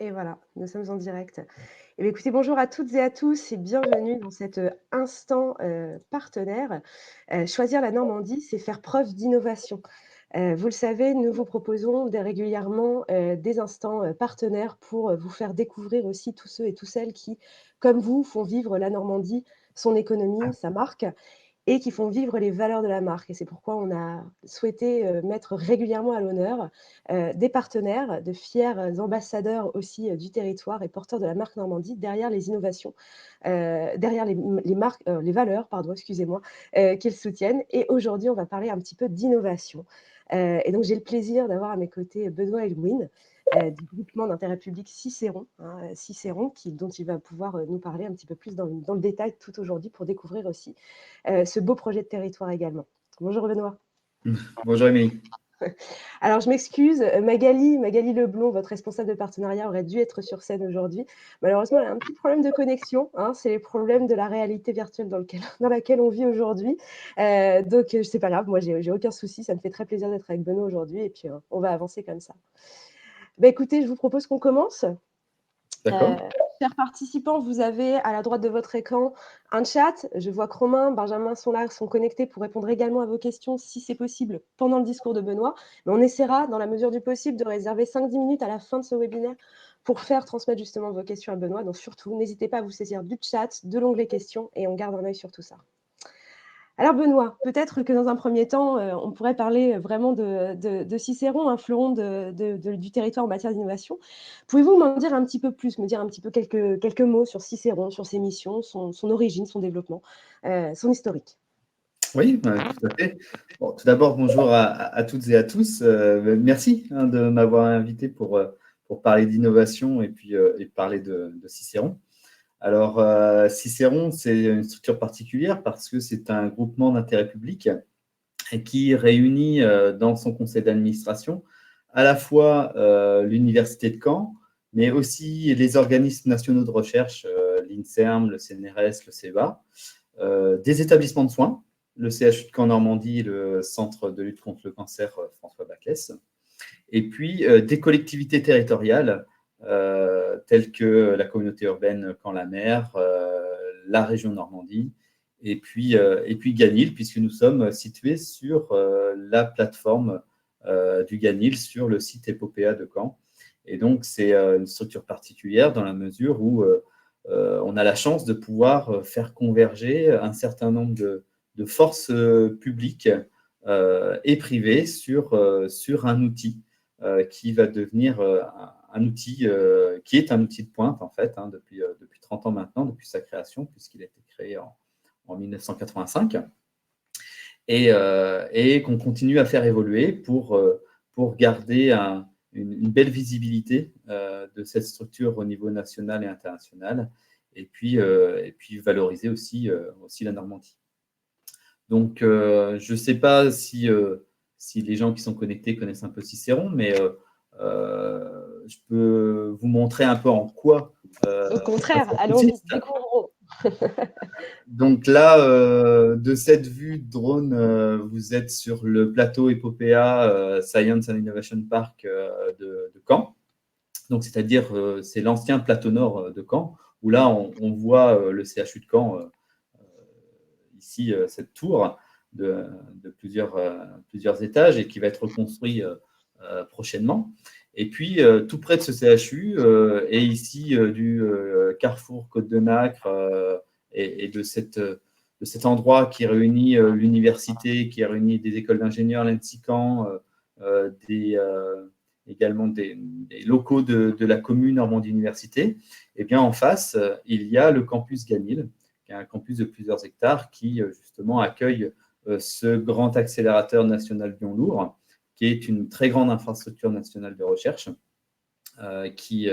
Et voilà, nous sommes en direct. Eh bien, écoutez, bonjour à toutes et à tous et bienvenue dans cet instant partenaire. Choisir la Normandie, c'est faire preuve d'innovation. Vous le savez, nous vous proposons régulièrement des instants partenaires pour vous faire découvrir aussi tous ceux et toutes celles qui, comme vous, font vivre la Normandie, son économie, sa marque et qui font vivre les valeurs de la marque. Et c'est pourquoi on a souhaité mettre régulièrement à l'honneur des partenaires, de fiers ambassadeurs aussi du territoire et porteurs de la marque Normandie derrière les innovations, derrière les marques, les valeurs, pardon, excusez-moi, qu'ils soutiennent. Et aujourd'hui, on va parler un petit peu d'innovation. Et donc, j'ai le plaisir d'avoir à mes côtés Benoît Elwin, du groupement d'intérêt public Cicéron, hein, Cicéron dont il va pouvoir nous parler un petit peu plus dans le détail tout aujourd'hui pour découvrir aussi ce beau projet de territoire également. Bonjour Benoît. Bonjour Émilie. Alors je m'excuse, Magali Leblond, votre responsable de partenariat, aurait dû être sur scène aujourd'hui. Malheureusement, elle a un petit problème de connexion, hein, c'est les problèmes de la réalité virtuelle dans laquelle on vit aujourd'hui. Donc c'est pas grave, moi j'ai aucun souci, ça me fait très plaisir d'être avec Benoît aujourd'hui et puis on va avancer comme ça. Bah, écoutez, je vous propose qu'on commence. D'accord. Chers participants, vous avez à la droite de votre écran un chat. Je vois que Romain, Benjamin sont là, sont connectés pour répondre également à vos questions si c'est possible pendant le discours de Benoît. Mais on essaiera, dans la mesure du possible, de réserver 5-10 minutes à la fin de ce webinaire pour faire transmettre justement vos questions à Benoît. Donc surtout, n'hésitez pas à vous saisir du chat, de l'onglet questions et on garde un œil sur tout ça. Alors Benoît, peut-être que dans un premier temps, on pourrait parler vraiment de Cicéron, un fleuron du territoire en matière d'innovation. Pouvez-vous m'en dire un petit peu plus, me dire un petit peu quelques mots sur Cicéron, sur ses missions, son origine, son développement, son historique? Oui, tout à fait. Bon, tout d'abord, bonjour à toutes et à tous. Merci de m'avoir invité pour parler d'innovation et parler de Cicéron. Alors, Cicéron, c'est une structure particulière parce que c'est un groupement d'intérêt public qui réunit dans son conseil d'administration à la fois l'Université de Caen, mais aussi les organismes nationaux de recherche, l'INSERM, le CNRS, le CEA, des établissements de soins, le CHU de Caen Normandie, le Centre de lutte contre le cancer François Baclès, et puis des collectivités territoriales telles que la communauté urbaine Caen-la-Mer, la région Normandie, et puis Ganil, puisque nous sommes situés sur la plateforme du Ganil, sur le site Epopéa de Caen. Et donc, c'est une structure particulière dans la mesure où on a la chance de pouvoir faire converger un certain nombre de forces publiques et privées sur un outil qui va devenir un outil qui est un outil de pointe, en fait, depuis 30 ans maintenant, depuis sa création, puisqu'il a été créé en 1985, et qu'on continue à faire évoluer pour garder une belle visibilité de cette structure au niveau national et international, et puis valoriser aussi la Normandie. Donc, je ne sais pas si les gens qui sont connectés connaissent un peu Cicéron, mais je peux vous montrer un peu en quoi. Au contraire, allons-y, découvrons. Donc là, de cette vue de drone, vous êtes sur le plateau Epopéa Science and Innovation Park de Caen. Donc, c'est-à-dire, c'est l'ancien plateau nord de Caen, où là, on voit le CHU de Caen, ici, cette tour de plusieurs étages et qui va être reconstruit prochainement. Et puis, tout près de ce CHU, et ici du carrefour Côte-de-Nacre et de cet endroit qui réunit l'université, qui réunit des écoles d'ingénieurs, l'ENSICAN, également des locaux de la commune Normandie Université. Et bien en face, il y a le campus Ganil, qui est un campus de plusieurs hectares qui justement accueille ce grand accélérateur national Lyon-Lourd, qui est une très grande infrastructure nationale de recherche, qui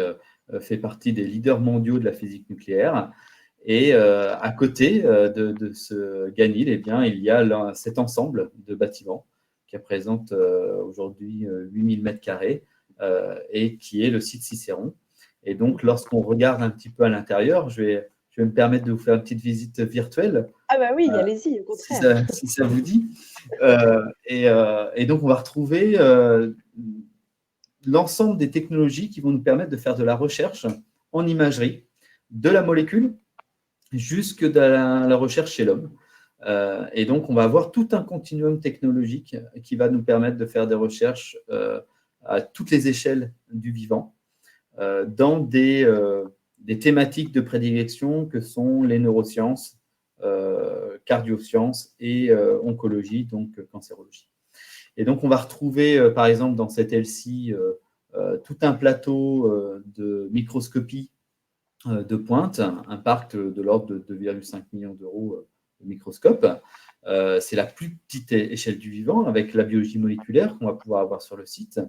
fait partie des leaders mondiaux de la physique nucléaire. Et à côté de ce Ganil, eh bien, il y a cet ensemble de bâtiments qui représente aujourd'hui 8000 m² et qui est le site Cicéron. Et donc, lorsqu'on regarde un petit peu à l'intérieur, je vais me permettre de vous faire une petite visite virtuelle. Ah bah oui, allez-y, au contraire. Si ça vous dit. Et donc, on va retrouver l'ensemble des technologies qui vont nous permettre de faire de la recherche en imagerie, de la molécule jusque de la recherche chez l'homme. Et donc, on va avoir tout un continuum technologique qui va nous permettre de faire des recherches à toutes les échelles du vivant, dans des thématiques de prédilection que sont les neurosciences, cardiosciences et oncologie, donc cancérologie. Et donc, on va retrouver, par exemple, dans cette LC, tout un plateau de microscopie de pointe, un parc de l'ordre de 2,5 millions d'euros de microscope. C'est la plus petite échelle du vivant avec la biologie moléculaire qu'on va pouvoir avoir sur le site.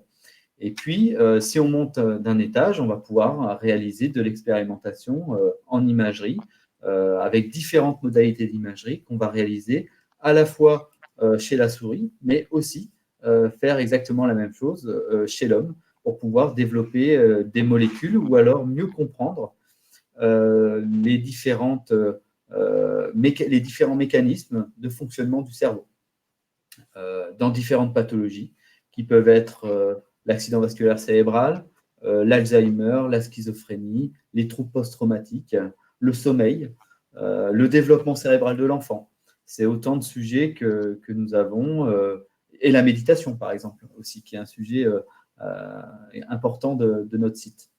Et puis, si on monte d'un étage, on va pouvoir réaliser de l'expérimentation en imagerie avec différentes modalités d'imagerie qu'on va réaliser à la fois chez la souris, mais aussi faire exactement la même chose chez l'homme pour pouvoir développer des molécules ou alors mieux comprendre les différents mécanismes de fonctionnement du cerveau dans différentes pathologies qui peuvent être l'accident vasculaire cérébral, l'Alzheimer, la schizophrénie, les troubles post-traumatiques, le sommeil, le développement cérébral de l'enfant. C'est autant de sujets que nous avons, et la méditation, par exemple, aussi, qui est un sujet important de notre site.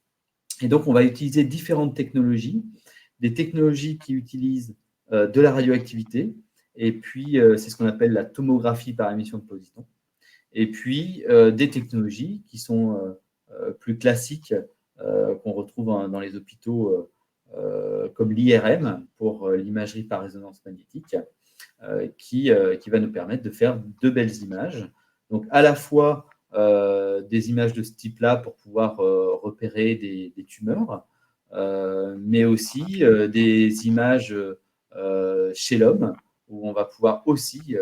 Et donc, on va utiliser différentes technologies, des technologies qui utilisent de la radioactivité, et puis c'est ce qu'on appelle la tomographie par émission de positons, et puis des technologies qui sont plus classiques, qu'on retrouve dans les hôpitaux, comme l'IRM, pour l'imagerie par résonance magnétique, qui va nous permettre de faire de belles images. Donc, à la fois des images de ce type-là pour pouvoir repérer des tumeurs, mais aussi des images chez l'homme, où on va pouvoir aussi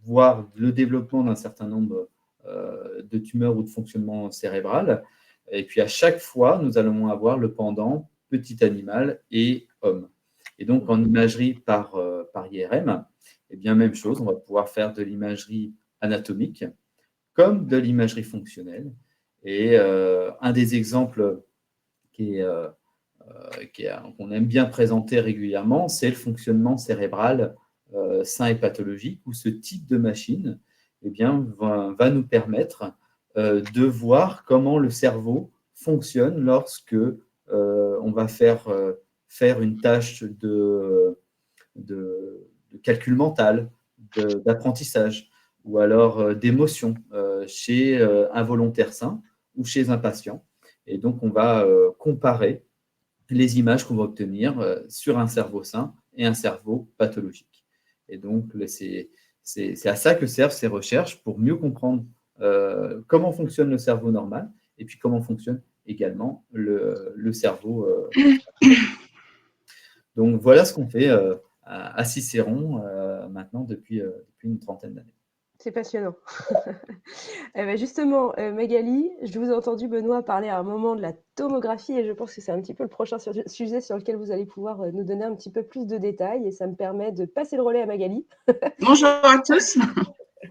voir le développement d'un certain nombre de tumeurs ou de fonctionnement cérébral. Et puis, à chaque fois, nous allons avoir le pendant petit animal et homme. Et donc, en imagerie par IRM, eh bien, même chose, on va pouvoir faire de l'imagerie anatomique comme de l'imagerie fonctionnelle. Et un des exemples qu'on aime bien présenter régulièrement, c'est le fonctionnement cérébral sain et pathologique, où ce type de machine eh bien, va nous permettre de voir comment le cerveau fonctionne lorsque on va faire une tâche de calcul mental, d'apprentissage, ou alors d'émotion chez un volontaire sain ou chez un patient. Et donc, on va comparer les images qu'on va obtenir sur un cerveau sain et un cerveau pathologique. Et donc, c'est à ça que servent ces recherches, pour mieux comprendre comment fonctionne le cerveau normal et puis comment fonctionne également le cerveau. Donc, voilà ce qu'on fait à Cicéron maintenant depuis une trentaine d'années. C'est passionnant. Justement, Magali, je vous ai entendu, Benoît, parler à un moment de la tomographie et je pense que c'est un petit peu le prochain sujet sur lequel vous allez pouvoir nous donner un petit peu plus de détails et ça me permet de passer le relais à Magali. Bonjour à tous.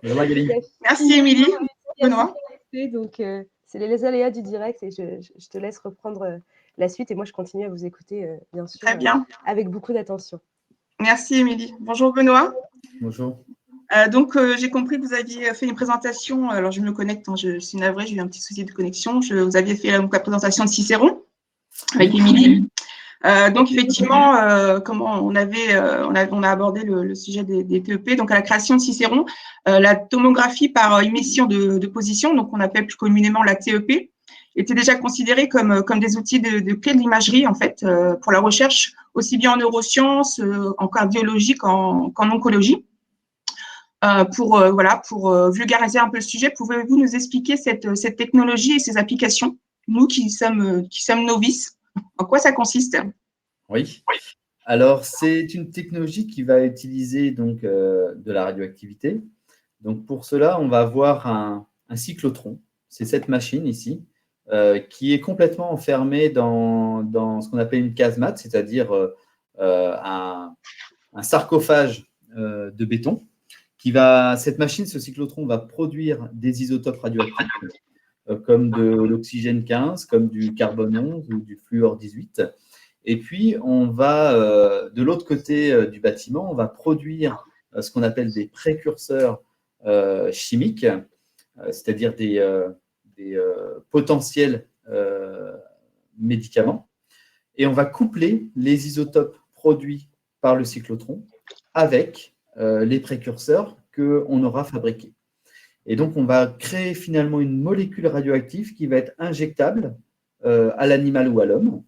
Bonjour Magali. Merci Émilie. Benoît. Donc, c'est les aléas du direct et je te laisse reprendre la suite et moi je continue à vous écouter, bien sûr, Très bien. avec beaucoup d'attention. Merci Émilie. Bonjour Benoît. Bonjour. Donc, j'ai compris que vous aviez fait une présentation. Alors, je me connecte, hein, je suis navrée, j'ai eu un petit souci de connexion. Vous aviez fait la présentation de Cicéron avec Émilie. Donc, effectivement, comment on a abordé le sujet des TEP. Donc, à la création de Cicéron, la tomographie par émission de position, donc on appelle plus communément la TEP, était déjà considérée comme des outils de clé de l'imagerie, en fait, pour la recherche, aussi bien en neurosciences, en cardiologie qu'en oncologie. Pour vulgariser un peu le sujet, pouvez-vous nous expliquer cette technologie et ses applications, nous qui sommes novices, en quoi ça consiste? Oui. Alors, c'est une technologie qui va utiliser donc, de la radioactivité. Donc, pour cela, on va avoir un cyclotron. C'est cette machine ici, qui est complètement enfermée dans ce qu'on appelle une casemate, c'est-à-dire un sarcophage de béton. Cette machine, ce cyclotron, va produire des isotopes radioactifs comme de l'oxygène 15, comme du carbone 11 ou du fluor 18. Et puis, on va, de l'autre côté du bâtiment, on va produire ce qu'on appelle des précurseurs chimiques, c'est-à-dire des potentiels médicaments. Et on va coupler les isotopes produits par le cyclotron avec les précurseurs qu'on aura fabriqués. Et donc, on va créer finalement une molécule radioactive qui va être injectable à l'animal ou à l'homme.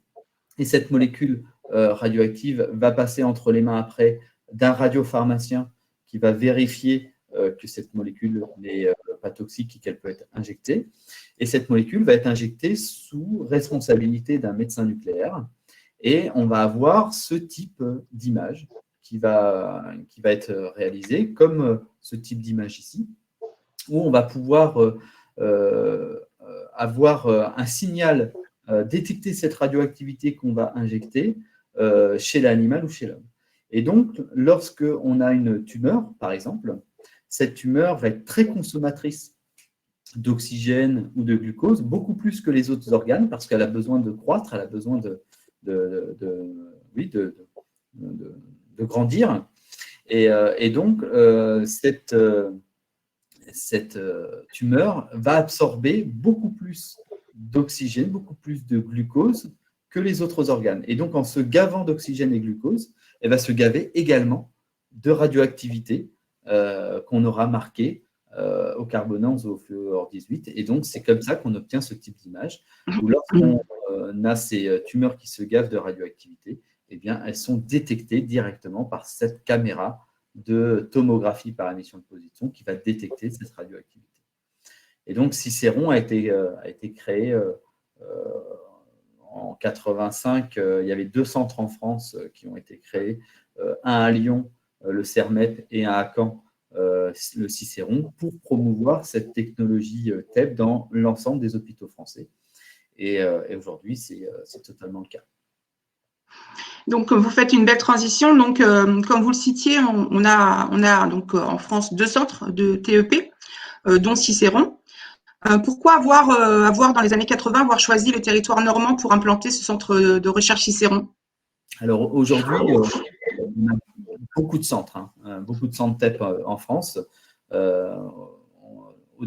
Et cette molécule radioactive va passer entre les mains après d'un radiopharmacien qui va vérifier que cette molécule n'est pas toxique et qu'elle peut être injectée. Et cette molécule va être injectée sous responsabilité d'un médecin nucléaire. Et on va avoir ce type d'image qui va être réalisé, comme ce type d'image ici, où on va pouvoir avoir un signal, détecter cette radioactivité qu'on va injecter chez l'animal ou chez l'homme. Et donc, lorsqu'on a une tumeur, par exemple, cette tumeur va être très consommatrice d'oxygène ou de glucose, beaucoup plus que les autres organes, parce qu'elle a besoin de croître, elle a besoin de grandir. Et donc, cette tumeur va absorber beaucoup plus d'oxygène, beaucoup plus de glucose que les autres organes. Et donc, en se gavant d'oxygène et glucose, elle va se gaver également de radioactivité qu'on aura marquée au carbone 11 ou au fluor 18. Et donc, c'est comme ça qu'on obtient ce type d'image, où lorsqu'on a ces tumeurs qui se gavent de radioactivité, eh bien, elles sont détectées directement par cette caméra de tomographie par émission de position qui va détecter cette radioactivité. Et donc, Cicéron a été créé en 85. Il y avait 2 centres en France qui ont été créés, un à Lyon, le CERMEP, et un à Caen, le Cicéron, pour promouvoir cette technologie TEP dans l'ensemble des hôpitaux français. Et aujourd'hui, c'est totalement le cas. Donc, vous faites une belle transition. Donc, comme vous le citiez, on a donc en France 2 centres de TEP, dont Cicéron. Pourquoi avoir dans les années 80 avoir choisi le territoire normand pour implanter ce centre de recherche Cicéron? Alors aujourd'hui, on a beaucoup de centres, beaucoup de centres TEP en France.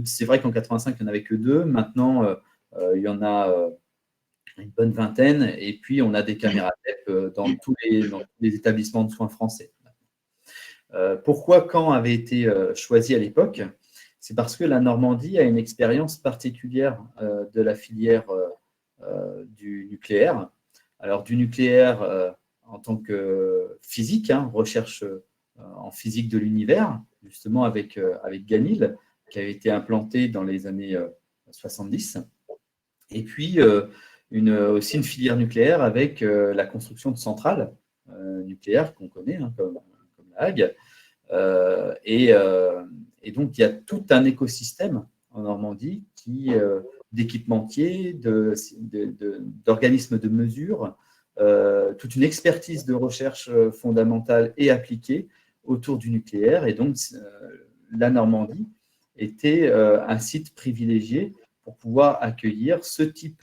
C'est vrai qu'en 85, il n'y en avait que 2. Maintenant, il y en a une bonne vingtaine. Et puis, on a des caméras TEP dans tous les établissements de soins français. Pourquoi Caen avait été choisi à l'époque? C'est parce que la Normandie a une expérience particulière de la filière du nucléaire. Alors, du nucléaire en tant que physique, recherche en physique de l'univers, justement avec Ganil, qui avait été implanté dans les années 70. Et puis, aussi une filière nucléaire avec la construction de centrales nucléaires qu'on connaît, comme la Hague. Et donc, il y a tout un écosystème en Normandie d'équipementiers, d'organismes de mesure, toute une expertise de recherche fondamentale et appliquée autour du nucléaire. Et donc, la Normandie était un site privilégié pour pouvoir accueillir ce type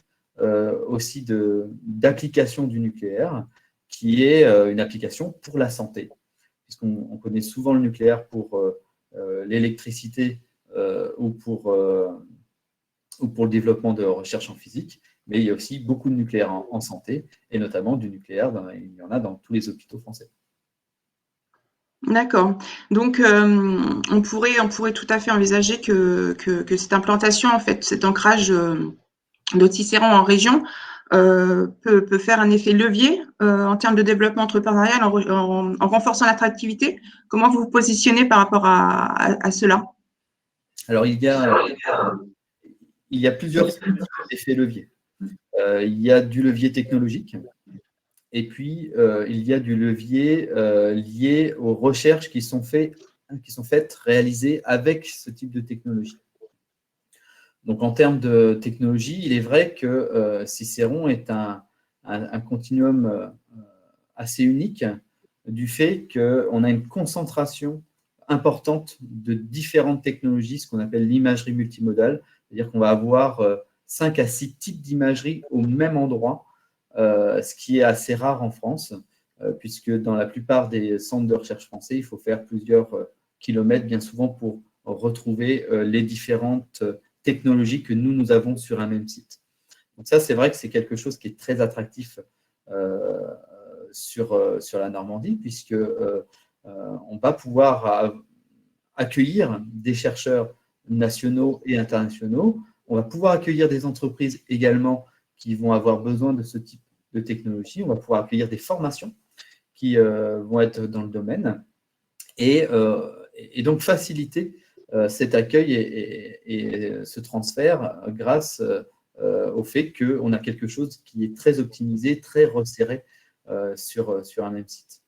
aussi d'application du nucléaire, qui est une application pour la santé. Puisqu'on connaît souvent le nucléaire pour l'électricité ou pour le développement de recherche en physique, mais il y a aussi beaucoup de nucléaire en santé, et notamment du nucléaire, il y en a dans tous les hôpitaux français. D'accord. Donc, on pourrait tout à fait envisager que cette implantation, en fait, cet ancrage de Cicéron en région peut faire un effet levier en termes de développement entrepreneurial en renforçant l'attractivité. Comment vous vous positionnez par rapport à cela? Alors, il y a plusieurs effets leviers. Il y a du levier technologique, et puis il y a du levier lié aux recherches qui sont faites, réalisées avec ce type de technologie. Donc, en termes de technologie, il est vrai que Cicéron est un continuum assez unique du fait qu'on a une concentration importante de différentes technologies, ce qu'on appelle l'imagerie multimodale, C'est-à-dire qu'on va avoir 5 à 6 types d'imagerie au même endroit, ce qui est assez rare en France, puisque dans la plupart des centres de recherche français, il faut faire plusieurs kilomètres bien souvent pour retrouver les différentes technologies que nous avons sur un même site. Donc ça, c'est vrai que c'est quelque chose qui est très attractif sur la Normandie, puisque on va pouvoir accueillir des chercheurs nationaux et internationaux. On va pouvoir accueillir des entreprises également qui vont avoir besoin de ce type de technologie. On va pouvoir accueillir des formations qui vont être dans le domaine et donc faciliter cet accueil et ce transfert grâce au fait qu'on a quelque chose qui est très optimisé, très resserré sur un même site.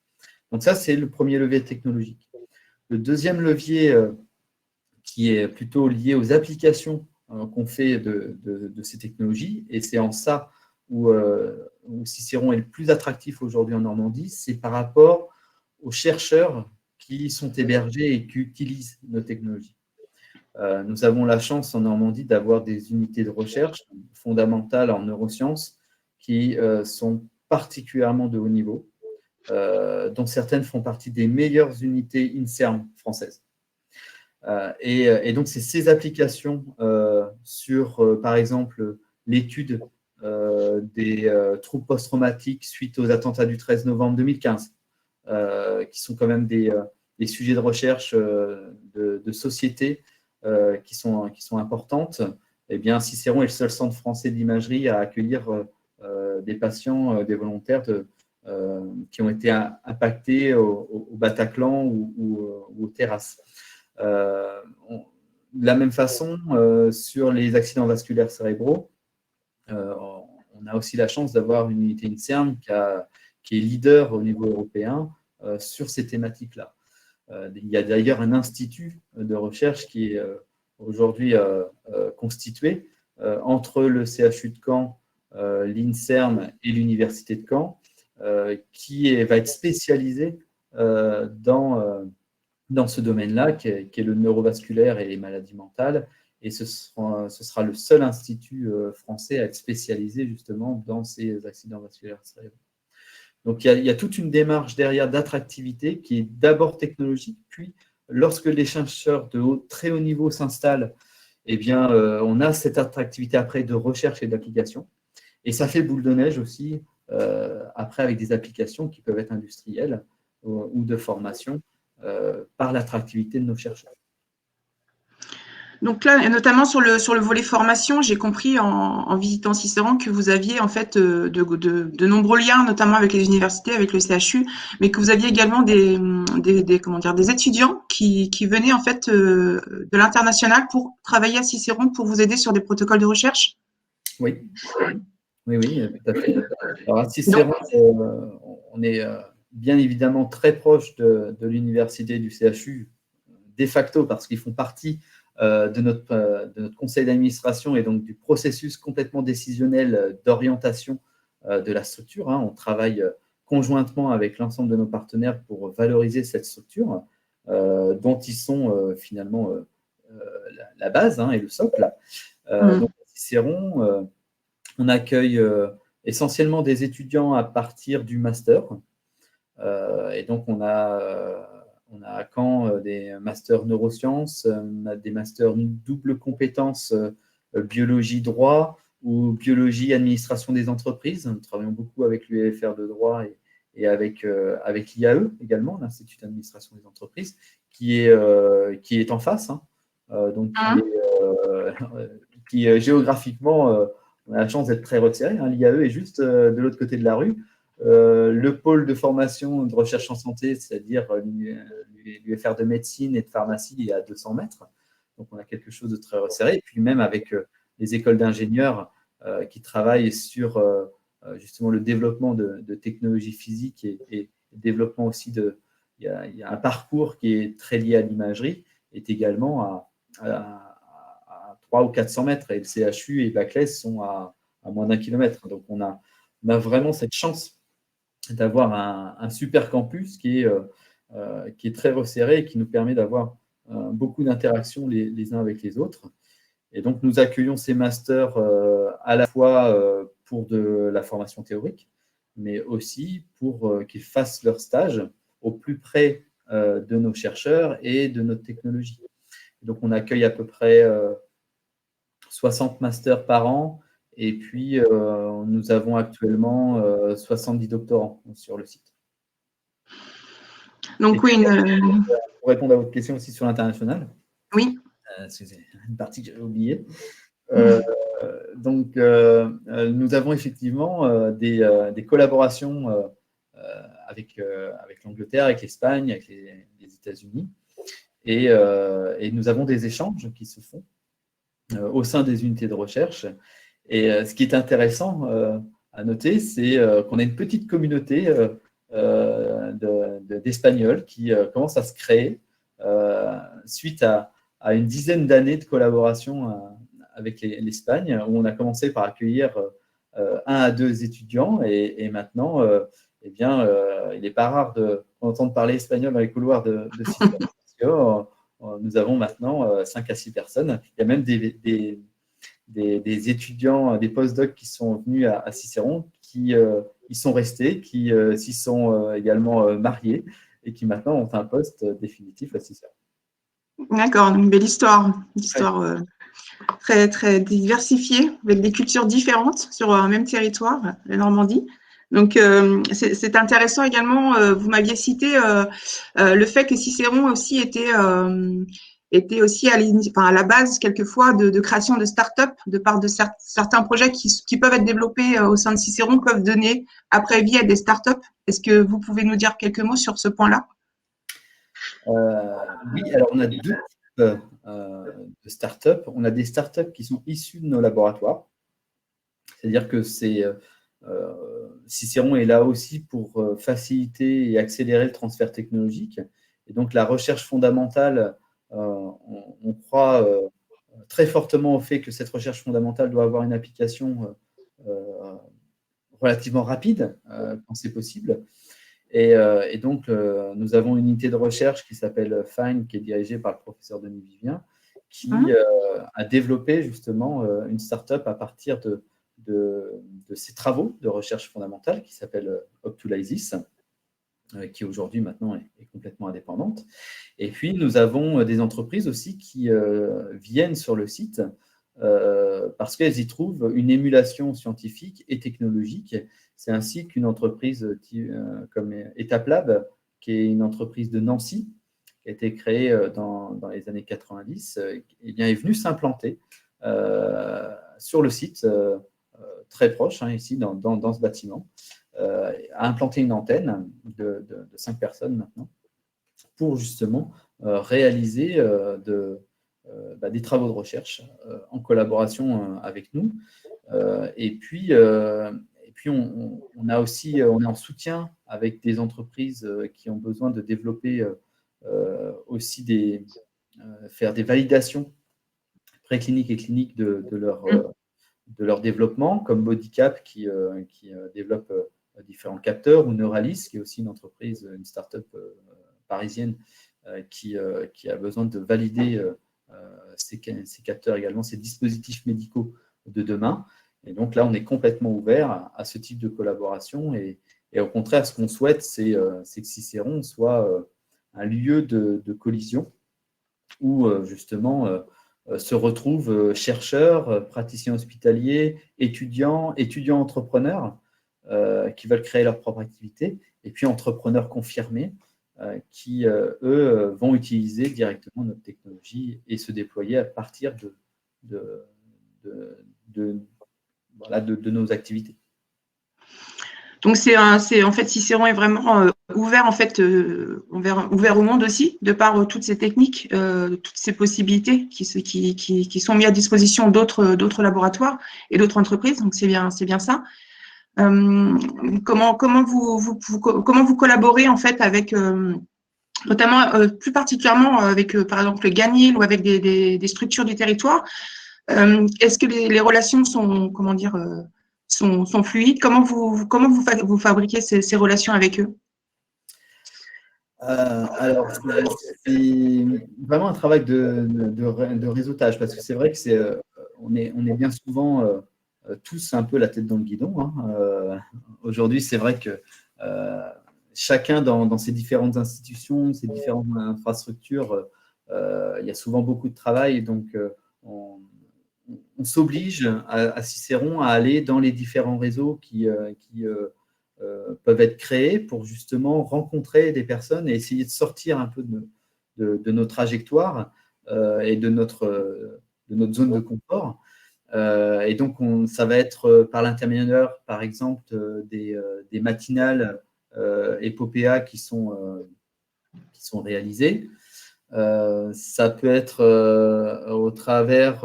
Donc ça, c'est le premier levier technologique. Le deuxième levier qui est plutôt lié aux applications qu'on fait de ces technologies, et c'est en ça où Cicéron est le plus attractif aujourd'hui en Normandie, c'est par rapport aux chercheurs qui sont hébergés et qui utilisent nos technologies. Nous avons la chance en Normandie d'avoir des unités de recherche fondamentales en neurosciences qui sont particulièrement de haut niveau, dont certaines font partie des meilleures unités INSERM françaises. Et donc, c'est ces applications sur, par exemple, l'étude des troubles post-traumatiques suite aux attentats du 13 novembre 2015, qui sont quand même des sujets de recherche de société qui sont importantes. Eh bien, Cicéron est le seul centre français d'imagerie à accueillir des patients, des volontaires qui ont été impactés au Bataclan ou aux terrasses. De la même façon, sur les accidents vasculaires cérébraux, on a aussi la chance d'avoir une unité INSERM qui est leader au niveau européen sur ces thématiques-là. Il y a d'ailleurs un institut de recherche qui est aujourd'hui constitué entre le CHU de Caen, l'INSERM et l'Université de Caen, qui va être spécialisé dans ce domaine-là, qui est le neurovasculaire et les maladies mentales. Et ce sera le seul institut français à être spécialisé justement dans ces accidents vasculaires cérébraux. Donc, il y a toute une démarche derrière d'attractivité qui est d'abord technologique, puis lorsque les chercheurs de très haut niveau s'installent, eh bien, on a cette attractivité après de recherche et d'application. Et ça fait boule de neige aussi, après avec des applications qui peuvent être industrielles ou de formation par l'attractivité de nos chercheurs. Donc là, notamment sur le volet formation, j'ai compris en visitant Cicéron que vous aviez en fait de nombreux liens, notamment avec les universités, avec le CHU, mais que vous aviez également des étudiants qui venaient en fait de l'international pour travailler à Cicéron pour vous aider sur des protocoles de recherche. Oui, tout à fait. Alors à Cicéron, on est bien évidemment très proche de l'université du CHU, de facto parce qu'ils font partie de notre conseil d'administration et donc du processus complètement décisionnel d'orientation de la structure. On travaille conjointement avec l'ensemble de nos partenaires pour valoriser cette structure dont ils sont finalement la base et le socle. Donc à Cicéron, on accueille essentiellement des étudiants à partir du master. Et donc, on a à Caen des masters neurosciences, on a des masters double compétences biologie droit ou biologie administration des entreprises. Nous travaillons beaucoup avec l'UFR de droit et avec l'IAE également, l'Institut d'administration des entreprises, qui est en face, donc qui géographiquement on a la chance d'être très retiré. L'IAE est juste de l'autre côté de la rue. Le pôle de formation de recherche en santé, c'est-à-dire l'UFR de médecine et de pharmacie, est à 200 mètres. Donc, on a quelque chose de très resserré. Et puis, même avec les écoles d'ingénieurs qui travaillent sur justement le développement de technologies physiques et développement aussi il y a un parcours qui est très lié à l'imagerie, est également à 300 ou 400 mètres, et le CHU et Baclès sont à moins d'1 kilomètre. Donc, on a vraiment cette chance d'avoir un super campus qui est très resserré et qui nous permet d'avoir beaucoup d'interactions les uns avec les autres. Et donc, nous accueillons ces masters à la fois pour de la formation théorique, mais aussi pour qu'ils fassent leur stage au plus près de nos chercheurs et de notre technologie. Donc, on accueille à peu près 60 masters par an, et puis nous avons actuellement 70 doctorants sur le site. Donc, oui, pour répondre à votre question aussi sur l'international. Oui. C'est une partie que j'avais oubliée. Donc, nous avons effectivement des collaborations avec l'Angleterre, avec l'Espagne, avec les États-Unis. Et nous avons des échanges qui se font au sein des unités de recherche. Et ce qui est intéressant à noter, c'est qu'on a une petite communauté d'Espagnols qui commence à se créer suite à une dizaine d'années de collaboration avec l'Espagne, où on a commencé par accueillir 1 à 2 étudiants, et maintenant, eh bien, il n'est pas rare d'entendre parler espagnol dans les couloirs de Cicéron, parce que nous avons maintenant 5 à 6 personnes. Il y a même des étudiants, des postdocs qui sont venus à Cicéron, qui y sont restés, qui s'y sont également mariés, et qui maintenant ont un poste définitif à Cicéron. D'accord, une belle histoire. Une histoire très, très diversifiée, avec des cultures différentes sur un même territoire, la Normandie. Donc, c'est intéressant également, vous m'aviez cité le fait que Cicéron aussi était aussi à la base, quelquefois, de création de start-up, de part de certains projets qui peuvent être développés au sein de Cicéron, peuvent donner après vie à des start-up. Est-ce que vous pouvez nous dire quelques mots sur ce point-là? Oui, alors on a 2 types de start-up. On a des start-up qui sont issues de nos laboratoires. C'est-à-dire que Cicéron est là aussi pour faciliter et accélérer le transfert technologique. Et donc, la recherche fondamentale, on croit très fortement au fait que cette recherche fondamentale doit avoir une application relativement rapide, quand c'est possible. Et donc, nous avons une unité de recherche qui s'appelle FIND, qui est dirigée par le professeur Denis Vivien, qui a développé justement une start-up à partir de ses travaux de recherche fondamentale, qui s'appelle Optulysis, qui aujourd'hui maintenant est complètement indépendante. Et puis, nous avons des entreprises aussi qui viennent sur le site parce qu'elles y trouvent une émulation scientifique et technologique. C'est ainsi qu'une entreprise comme EtapLab, qui est une entreprise de Nancy, qui a été créée dans les années 90, eh bien, est venue s'implanter sur le site très proche, ici, dans ce bâtiment, a implanté une antenne de 5 personnes maintenant, pour justement réaliser des travaux de recherche en collaboration avec nous. Et puis on a aussi, on est en soutien avec des entreprises qui ont besoin de développer aussi faire des validations précliniques et cliniques de leur développement, comme Bodycap qui développe différents capteurs, ou Neuralis, qui est aussi une entreprise, une start-up parisienne qui a besoin de valider ces capteurs également, ces dispositifs médicaux de demain. Et donc là, on est complètement ouvert à ce type de collaboration. Et au contraire, ce qu'on souhaite, c'est que Cicéron soit un lieu de collision où justement se retrouvent chercheurs, praticiens hospitaliers, étudiants entrepreneurs qui veulent créer leur propre activité, et puis entrepreneurs confirmés qui, eux, vont utiliser directement notre technologie et se déployer à partir de nos activités. Donc, en fait, Cicéron est vraiment ouvert, en fait, ouvert au monde aussi, de par toutes ces techniques, toutes ces possibilités qui sont mises à disposition d'autres laboratoires et d'autres entreprises. Donc, c'est bien ça. Comment vous collaborez, en fait, avec, notamment, plus particulièrement avec, par exemple, le Ganil, ou avec des structures du territoire? Est-ce que les relations sont, comment dire, sont fluides? Comment vous fabriquez ces relations avec eux? Alors, c'est vraiment un travail de réseautage, parce que c'est vrai que on est bien souvent tous un peu la tête dans le guidon, hein. Aujourd'hui, c'est vrai que chacun dans ses différentes institutions, ses différentes infrastructures, il y a souvent beaucoup de travail, donc on s'oblige à Cicéron à aller dans les différents réseaux qui peuvent être créés pour justement rencontrer des personnes et essayer de sortir un peu de nos trajectoires et de notre zone de confort. Et donc, ça va être par l'intermédiaire, par exemple, des matinales épopéas qui sont réalisées. Ça peut être au travers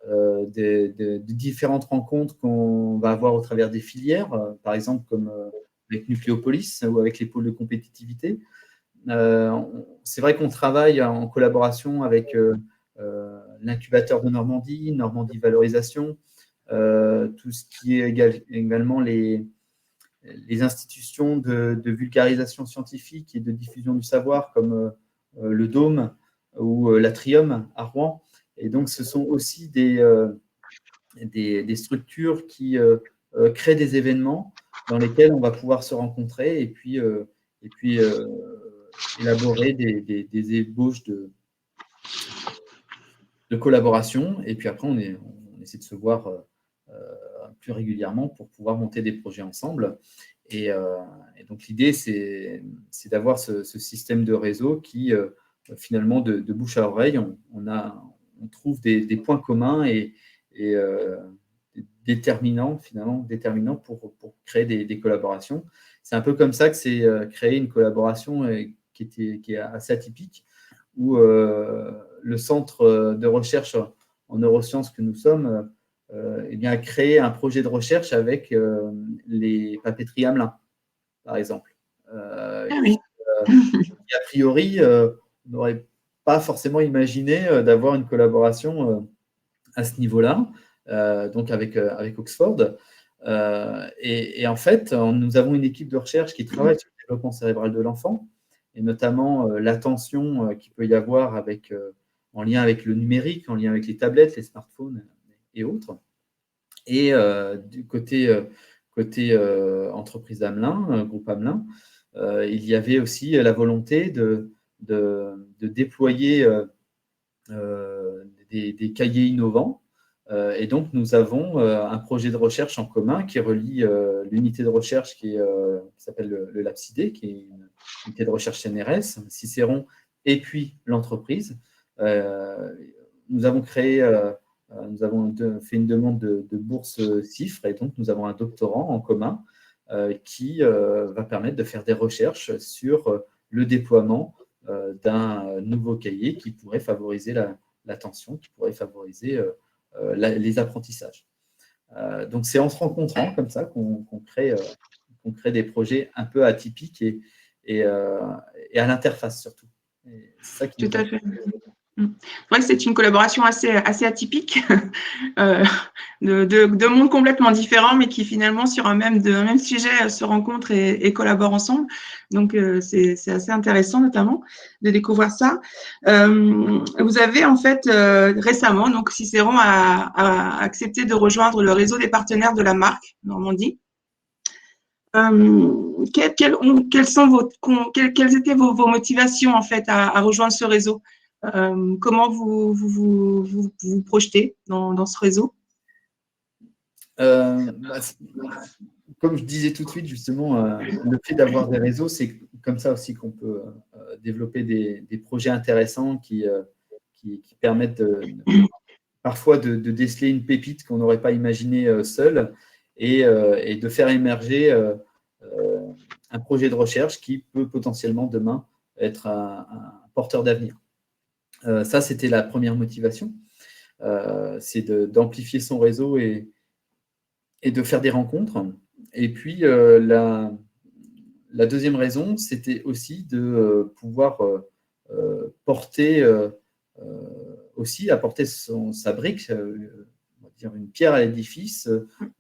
de différentes rencontres qu'on va avoir au travers des filières, par exemple comme avec Nucléopolis ou avec les pôles de compétitivité. C'est vrai qu'on travaille en collaboration avec l'incubateur de Normandie, Normandie Valorisation, tout ce qui est également les institutions de vulgarisation scientifique et de diffusion du savoir comme le Dôme ou l'Atrium à Rouen. Et donc, ce sont aussi des structures qui créent des événements dans lesquels on va pouvoir se rencontrer et puis élaborer des ébauches de collaboration. Et puis après, on essaie de se voir plus régulièrement pour pouvoir monter des projets ensemble. Et donc, l'idée, c'est d'avoir ce système de réseau qui, finalement, de bouche à oreille, on trouve des points communs et déterminants pour créer des collaborations. C'est un peu comme ça que c'est créé une collaboration qui est assez atypique, où le centre de recherche en neurosciences que nous sommes a créé un projet de recherche avec les papeteries Hamelin, par exemple. Oui. Qui, a priori, on n'aurait pas forcément imaginé d'avoir une collaboration à ce niveau-là, donc avec Oxford. Et en fait, nous avons une équipe de recherche qui travaille sur le développement cérébral de l'enfant, et notamment l'attention qu'il peut y avoir en lien avec le numérique, en lien avec les tablettes, les smartphones et autres. Et du côté entreprise Hamelin, groupe Hamelin, il y avait aussi la volonté de déployer des cahiers innovants. Et donc, nous avons un projet de recherche en commun qui relie l'unité de recherche qui s'appelle le LabCID, qui est une unité de recherche CNRS, Cicéron, et puis l'entreprise. Nous avons fait une demande de bourse CIFRE, et donc nous avons un doctorant en commun qui va permettre de faire des recherches sur le déploiement d'un nouveau cahier qui pourrait favoriser l'attention, qui pourrait favoriser les apprentissages. Donc, c'est en se rencontrant comme ça qu'on crée des projets un peu atypiques et à l'interface surtout. C'est ça qui Tout à fait. C'est vrai que c'est une collaboration assez atypique, de mondes complètement différents, mais qui finalement, sur un même sujet, se rencontrent et collaborent ensemble. Donc, c'est assez intéressant, notamment, de découvrir ça. Vous avez, en fait, récemment, donc Cicéron a accepté de rejoindre le réseau des partenaires de la marque Normandie. Quelles étaient vos motivations, en fait, à rejoindre ce réseau? Comment vous projetez dans ce réseau? Comme je disais tout de suite, justement, le fait d'avoir des réseaux, c'est comme ça aussi qu'on peut développer des projets intéressants qui permettent parfois de déceler une pépite qu'on n'aurait pas imaginée seul et de faire émerger un projet de recherche qui peut potentiellement demain être un porteur d'avenir. Ça, c'était la première motivation. C'est d'amplifier son réseau et de faire des rencontres. Et puis, la deuxième raison, c'était aussi de pouvoir apporter sa brique, on va dire une pierre à l'édifice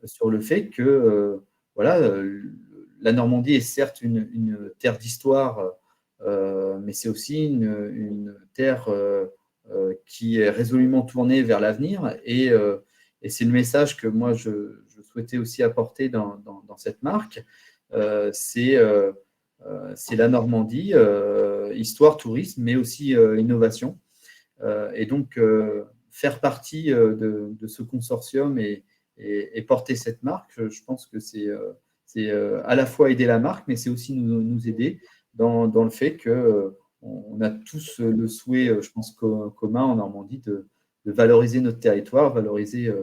sur le fait que la Normandie est certes une terre d'histoire mais c'est aussi une terre qui est résolument tournée vers l'avenir. Et c'est le message que moi, je souhaitais aussi apporter dans cette marque. C'est la Normandie, histoire, tourisme, mais aussi innovation. Et donc, faire partie de ce consortium et porter cette marque, je pense que c'est à la fois aider la marque, mais c'est aussi nous aider dans le fait qu'on a tous le souhait, je pense, commun en Normandie de valoriser notre territoire, valoriser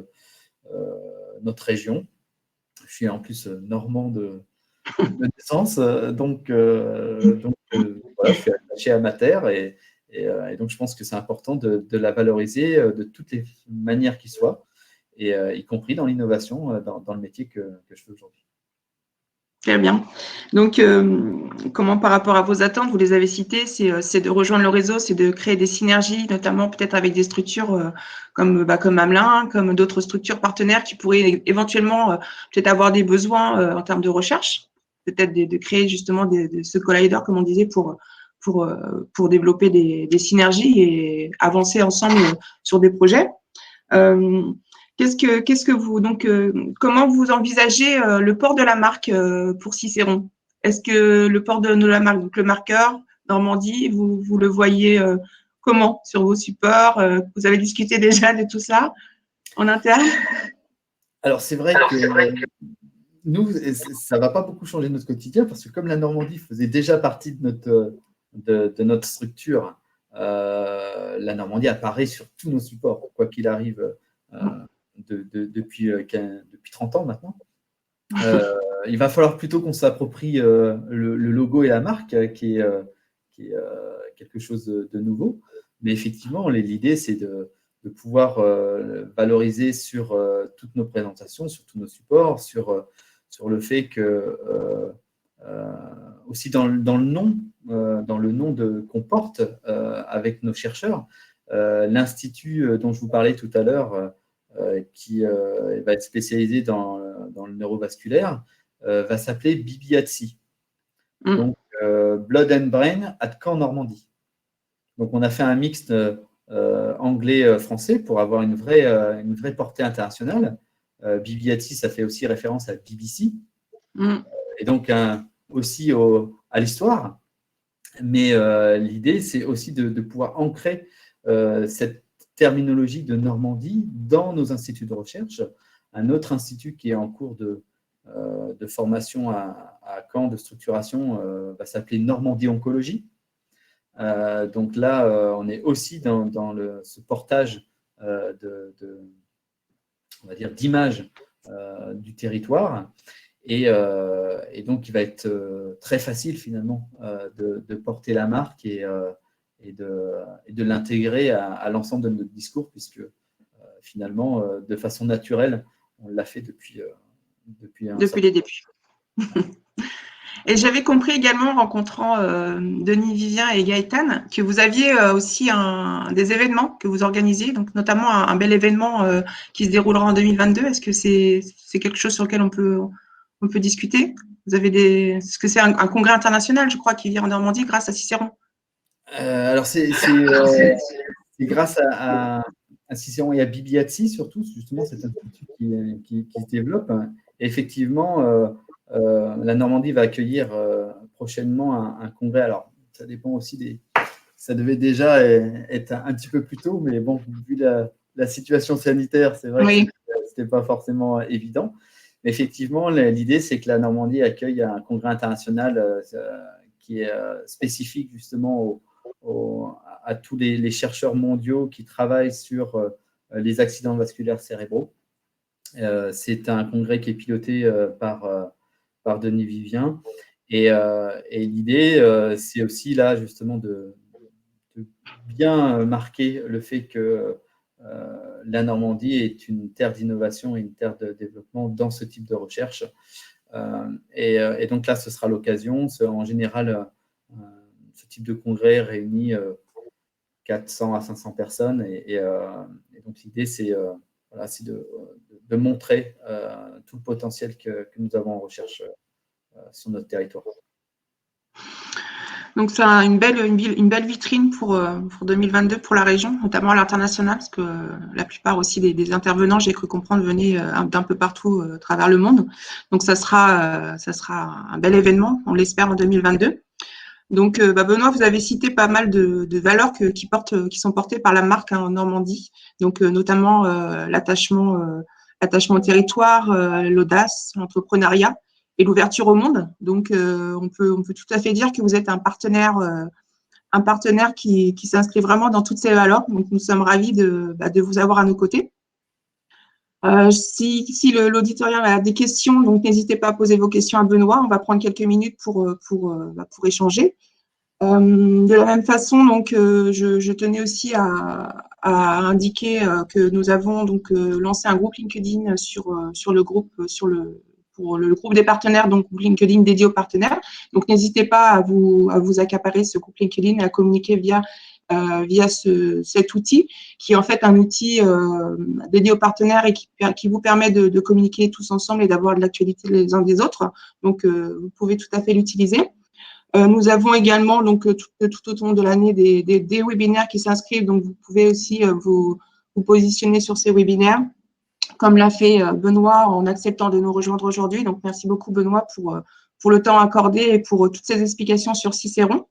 notre région. Je suis en plus normand de naissance, donc voilà, je suis attaché à ma terre et donc je pense que c'est important de la valoriser de toutes les manières qui soient, et y compris dans l'innovation, dans le métier que je fais aujourd'hui. Très bien. Donc, comment par rapport à vos attentes, vous les avez citées, c'est de rejoindre le réseau, c'est de créer des synergies, notamment peut-être avec des structures comme Hamelin, comme d'autres structures partenaires qui pourraient éventuellement peut-être avoir des besoins en termes de recherche, peut-être de créer justement ce collider, comme on disait, pour développer des synergies et avancer ensemble sur des projets. Qu'est-ce que vous donc comment vous envisagez le port de la marque pour Cicéron? Est-ce que le port de la marque, donc le marqueur Normandie, vous le voyez comment sur vos supports? Vous avez discuté déjà de tout ça en interne? Alors c'est vrai que nous, ça ne va pas beaucoup changer notre quotidien parce que comme la Normandie faisait déjà partie de notre structure, la Normandie apparaît sur tous nos supports, quoi qu'il arrive, depuis 30 ans maintenant. Il va falloir plutôt qu'on s'approprie le logo et la marque, qui est quelque chose de nouveau. Mais effectivement, l'idée, c'est de pouvoir valoriser sur toutes nos présentations, sur tous nos supports, sur le fait que aussi dans le nom qu'on porte avec nos chercheurs, l'institut dont je vous parlais tout à l'heure, qui va être spécialisé dans le neurovasculaire, va s'appeler BBATSI. Donc, Blood and Brain at Caen Normandie. Donc, on a fait un mixte anglais-français pour avoir une vraie portée internationale. BBATSI, ça fait aussi référence à BBC. Et donc, aussi à l'histoire. Mais l'idée, c'est aussi de pouvoir ancrer cette terminologie de Normandie dans nos instituts de recherche. Un autre institut qui est en cours de formation à Caen, de structuration, va s'appeler Normandie Oncologie. Donc là, on est aussi dans ce portage on va dire, d'image du territoire. Et donc, il va être très facile finalement de porter la marque et de l'intégrer à l'ensemble de notre discours, puisque finalement, de façon naturelle, on l'a fait depuis les débuts. Et j'avais compris également, en rencontrant Denis Vivien et Gaëtan, que vous aviez aussi des événements que vous organisiez, donc notamment un bel événement qui se déroulera en 2022. Est-ce que c'est quelque chose sur lequel on peut discuter? Vous avez est-ce que c'est un congrès international, je crois, qui vient en Normandie grâce à Cicéron? Alors, c'est grâce à Cicéron et à BBATSI, surtout, justement, cet institut qui se développe. Et effectivement, la Normandie va accueillir prochainement un congrès. Alors, ça dépend aussi ça devait déjà être un petit peu plus tôt, mais bon, vu la situation sanitaire, c'est vrai que ce n'était pas forcément évident. Mais effectivement, l'idée, c'est que la Normandie accueille un congrès international qui est spécifique justement à tous les chercheurs mondiaux qui travaillent sur les accidents vasculaires cérébraux. C'est un congrès qui est piloté par Denis Vivien. Et l'idée, c'est aussi là justement de bien marquer le fait que la Normandie est une terre d'innovation et une terre de développement dans ce type de recherche. Et donc là, ce sera l'occasion. En général, ce type de congrès réunit 400 à 500 personnes. Et donc l'idée, c'est de montrer tout le potentiel que nous avons en recherche sur notre territoire. Donc, c'est une belle vitrine pour 2022 pour la région, notamment à l'international, parce que la plupart aussi des intervenants, j'ai cru comprendre, venaient d'un peu partout à travers le monde. Donc, ça sera un bel événement, on l'espère, en 2022. Donc, Benoît, vous avez cité pas mal de valeurs qui sont portées par la marque en Normandie, donc notamment l'attachement au territoire, l'audace, l'entrepreneuriat et l'ouverture au monde. Donc, on peut tout à fait dire que vous êtes un partenaire qui s'inscrit vraiment dans toutes ces valeurs. Donc, nous sommes ravis de vous avoir à nos côtés. Si l'auditorium a des questions, donc n'hésitez pas à poser vos questions à Benoît. On va prendre quelques minutes pour échanger. De la même façon, donc, je tenais aussi à indiquer que nous avons donc lancé un groupe LinkedIn sur le groupe pour le groupe des partenaires, donc LinkedIn dédié aux partenaires. Donc, n'hésitez pas à vous accaparer ce groupe LinkedIn et à communiquer via cet outil, qui est en fait un outil dédié aux partenaires et qui vous permet de communiquer tous ensemble et d'avoir de l'actualité les uns des autres. Donc, vous pouvez tout à fait l'utiliser. Nous avons également donc tout au long de l'année des webinaires qui s'inscrivent, donc vous pouvez aussi vous positionner sur ces webinaires, comme l'a fait Benoît en acceptant de nous rejoindre aujourd'hui. Donc merci beaucoup Benoît pour le temps accordé et pour toutes ces explications sur Cicéron.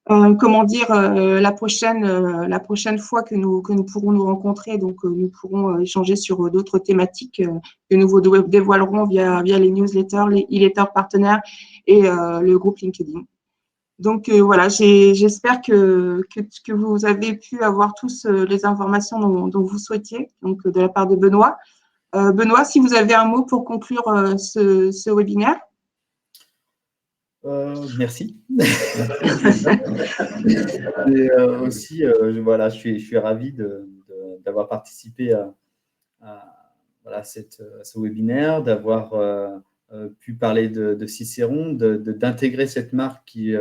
La prochaine fois que nous pourrons nous rencontrer, donc nous pourrons échanger sur d'autres thématiques que nous vous dévoilerons via les newsletters, les e-letters partenaires et le groupe LinkedIn. Donc voilà, j'espère que vous avez pu avoir tous les informations dont vous souhaitiez, donc de la part de Benoît. Benoît, si vous avez un mot pour conclure ce webinaire. Merci. Et aussi, voilà, je suis ravi d'avoir participé à ce webinaire, d'avoir pu parler de Cicéron, d'intégrer cette marque qui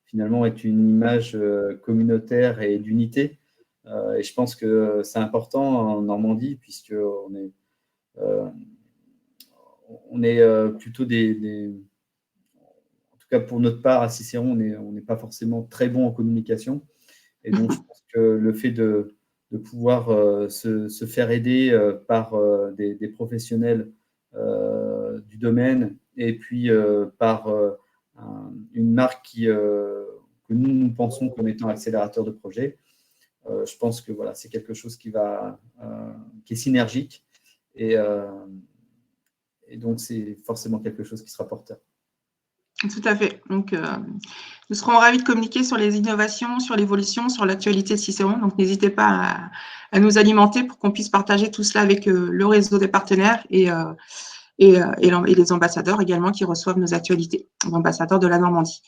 finalement est une image communautaire et d'unité. Et je pense que c'est important en Normandie, puisqu'on est plutôt en tout cas pour notre part à Cicéron, on n'est pas forcément très bon en communication. Et donc, je pense que le fait de pouvoir se faire aider par des professionnels du domaine et puis par une marque que nous pensons comme étant accélérateur de projet, je pense que voilà, c'est quelque chose qui est synergique et donc c'est forcément quelque chose qui sera porteur. Tout à fait. Donc, nous serons ravis de communiquer sur les innovations, sur l'évolution, sur l'actualité de Cicéron. Donc, n'hésitez pas à nous alimenter pour qu'on puisse partager tout cela avec le réseau des partenaires et les ambassadeurs également qui reçoivent nos actualités, les ambassadeurs de la Normandie.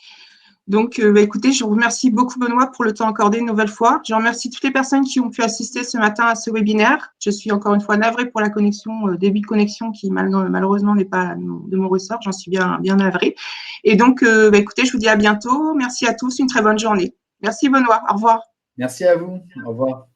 Donc, écoutez, je vous remercie beaucoup, Benoît, pour le temps accordé une nouvelle fois. Je remercie toutes les personnes qui ont pu assister ce matin à ce webinaire. Je suis encore une fois navrée pour la connexion, débit de connexion qui malheureusement n'est pas de mon ressort. J'en suis bien navrée. Et donc, écoutez, je vous dis à bientôt. Merci à tous, une très bonne journée. Merci, Benoît. Au revoir. Merci à vous. Au revoir.